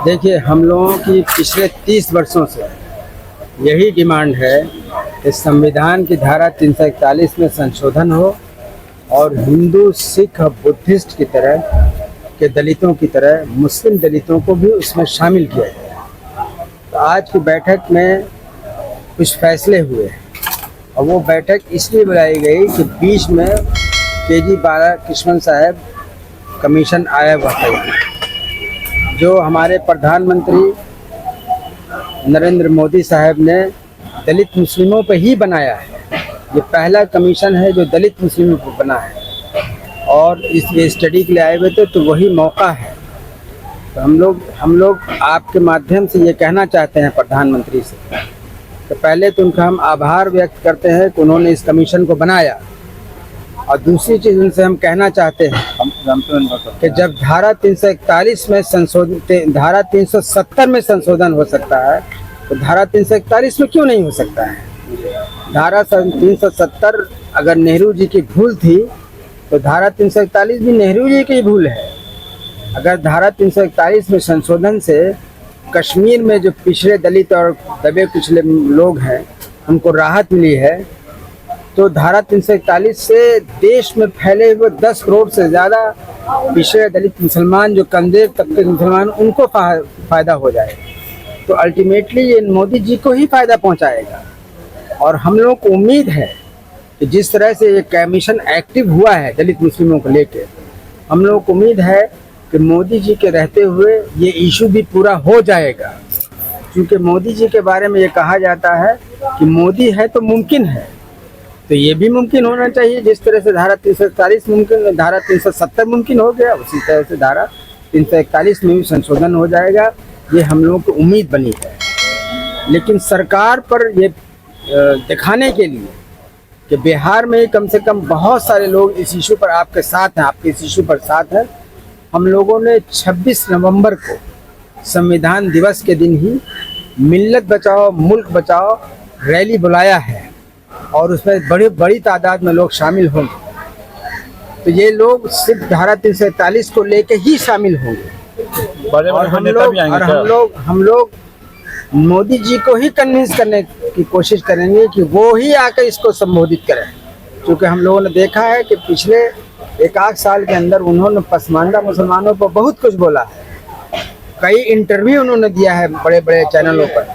देखिए, हम लोगों की पिछले 30 वर्षों से यही डिमांड है कि संविधान की धारा 341 में संशोधन हो और हिंदू, सिख और बुद्धिस्ट की तरह के दलितों की तरह मुस्लिम दलितों को भी उसमें शामिल किया जाए। तो आज की बैठक में कुछ फैसले हुए और वो बैठक इसलिए बुलाई गई कि बीच में KG बालाकृष्णन साहब कमीशन आया हुआ था, जो हमारे प्रधानमंत्री नरेंद्र मोदी साहब ने दलित मुस्लिमों पर ही बनाया है। ये पहला कमीशन है जो दलित मुस्लिमों पर बना है और इस स्टडी के लिए आए हुए थे, तो वही मौका है। तो हम लोग आपके माध्यम से ये कहना चाहते हैं प्रधानमंत्री से कि पहले तो उनका हम आभार व्यक्त करते हैं कि उन्होंने इस कमीशन को बनाया, और दूसरी चीज़ उनसे हम कहना चाहते हैं कि जब धारा 341 में संशोधन, धारा 370 में संशोधन हो सकता है तो धारा 341 में क्यों नहीं हो सकता है। धारा 370 अगर नेहरू जी की भूल थी तो धारा 341 भी नेहरू जी की भूल है। अगर धारा 341 में संशोधन से कश्मीर में जो पिछड़े दलित और दबे कुचले लोग हैं उनको राहत मिली है, तो धारा 341 से देश में फैले हुए 10 करोड़ से ज़्यादा पिछड़े दलित मुसलमान, जो कमज़ोर तबके के मुसलमान, उनको फ़ायदा हो जाएगा। तो अल्टीमेटली ये मोदी जी को ही फ़ायदा पहुंचाएगा। और हम लोगों को उम्मीद है कि जिस तरह से ये कमीशन एक्टिव हुआ है दलित मुस्लिमों को लेकर, हम लोगों को उम्मीद है कि मोदी जी के रहते हुए ये इशू भी पूरा हो जाएगा। क्योंकि मोदी जी के बारे में ये कहा जाता है कि मोदी है तो मुमकिन है, तो ये भी मुमकिन होना चाहिए। जिस तरह से धारा 341 मुमकिन, धारा 370 मुमकिन हो गया, उसी तरह से धारा 341 में भी संशोधन हो जाएगा। ये हम लोगों को उम्मीद बनी है। लेकिन सरकार पर ये दिखाने के लिए कि बिहार में कम से कम बहुत सारे लोग इस इशू पर आपके साथ हैं, आपके इस इशू पर साथ हैं, हम लोगों ने 26 नवंबर को संविधान दिवस के दिन ही मिल्लत बचाओ मुल्क बचाओ रैली बुलाया है और उसमें बड़ी तादाद में लोग शामिल होंगे। तो ये लोग सिर्फ धारा 341 को लेके ही शामिल होंगे और हम लोग मोदी जी को ही कन्विंस करने की कोशिश करेंगे कि वो ही आकर इसको संबोधित करें। क्योंकि हम लोगों ने देखा है कि पिछले 1-8 साल के अंदर उन्होंने पसमानदा मुसलमानों पर बहुत कुछ बोला है। कई इंटरव्यू उन्होंने दिया है बड़े बड़े चैनलों पर,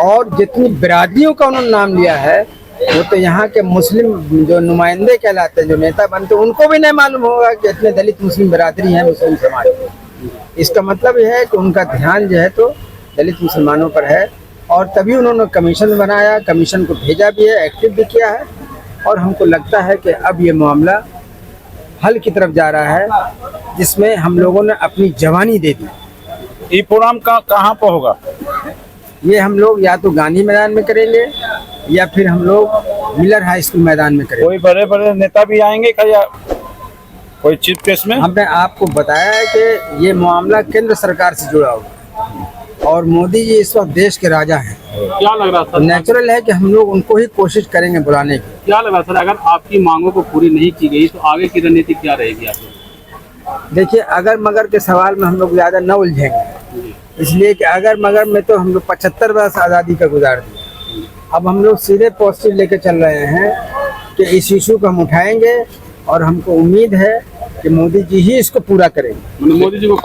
और जितनी बिरादरियों का उन्होंने नाम लिया है वो तो यहाँ के मुस्लिम जो नुमाइंदे कहलाते हैं, जो नेता बनते हैं, उनको भी नहीं मालूम होगा कि इतने दलित मुस्लिम बिरादरी है मुस्लिम समाज में। इसका मतलब यह है कि उनका ध्यान जो है तो दलित मुसलमानों पर है, और तभी उन्होंने कमीशन बनाया, कमीशन को भेजा भी है, एक्टिव भी किया है। और हमको लगता है कि अब ये मामला हल की तरफ जा रहा है, जिसमें हम लोगों ने अपनी जवानी दे दी। ये प्रोग्राम कहाँ पर होगा? ये हम लोग या तो गांधी मैदान में करेंगे या फिर हम लोग मिलर हाई स्कूल मैदान में करेंगे। कोई बड़े बड़े नेता भी आएंगे क्या, या कोई चीफ गेस्ट में? हमने आपको बताया है कि ये मामला केंद्र सरकार से जुड़ा हुआ है और मोदी जी इस वक्त देश के राजा हैं। क्या लग रहा सर, नेचुरल है कि हम लोग उनको ही कोशिश करेंगे बुलाने की। क्या लग रहा सर, अगर आपकी मांगों को पूरी नहीं की गई तो आगे की रणनीति क्या रहेगी आपकी? देखिए, अगर मगर के सवाल में हम लोग ज़्यादा न उलझेंगे, इसलिए कि अगर मगर में तो हम लोग 75 वर्ष आज़ादी का गुजार दिया। अब हम लोग सीधे पॉजिटिव लेके चल रहे हैं कि इस इशू को हम उठाएंगे और हमको उम्मीद है कि मोदी जी ही इसको पूरा करेंगे। मोदी जी को